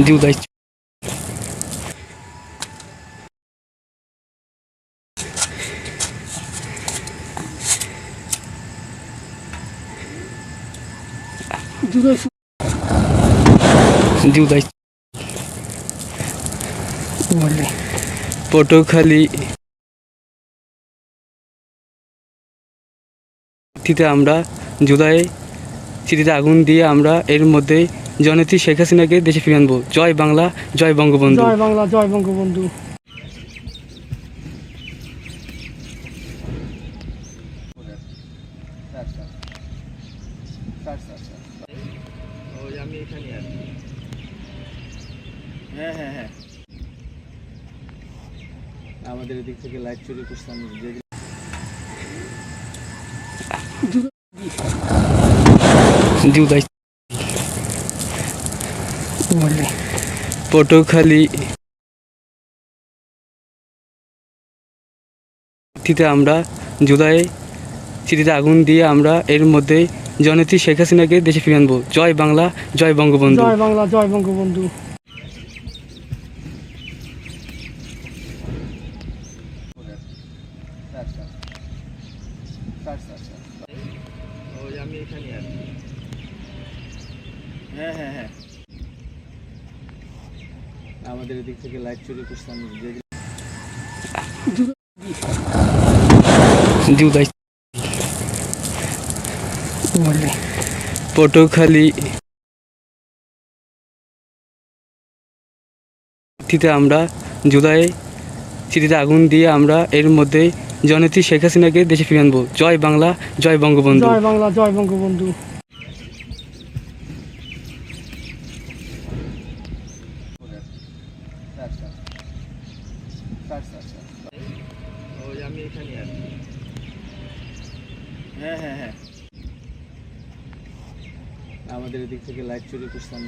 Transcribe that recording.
জুলাই জুলাই পটুয়াখালী চিঠিতে আমরা জুলাই চিঠিতে আগুন দিয়ে আমরা এর মধ্যে জননেত্রী শেখ হাসিনাকে দেশে ফিরিয়ে আনবো। জয় বাংলা, জয় বঙ্গবন্ধু। জয় বাংলা, জয় বঙ্গবন্ধু। আমি এখানে আছি। হ্যাঁ হ্যাঁ হ্যাঁ, আমাদের এদিক থেকে লাইট চুরি করছিলাম। জুলাই পটুয়াখালী চিঠিতে আমরা জুলাই চিঠিতে আগুন দিয়ে আমরা এর মধ্যে জননেত্রী শেখ হাসিনাকে দেশে ফিরিয়ে আনবো। জয় বাংলা, জয় বঙ্গবন্ধু। জয় বাংলা, জয় বঙ্গবন্ধু। আমি এখানে আছি। হ্যাঁ হ্যাঁ হ্যাঁ, আমাদের এদিক থেকে লাইট চুরি করছিলাম। জুলাই পটুয়াখালী চিঠিতে আমরা জুলাই চিঠিতে আগুন দিয়ে আমরা এর মধ্যে জননেত্রী শেখ হাসিনাকে দেশে ফিরিয়ে আনবো। জয় বাংলা, জয় বঙ্গবন্ধু। জয় বাংলা, জয় বঙ্গবন্ধু। আমি এখানে আছি। হ্যাঁ হ্যাঁ হ্যাঁ, আমাদের এদিক থেকে লাইট চুরি করছিলাম।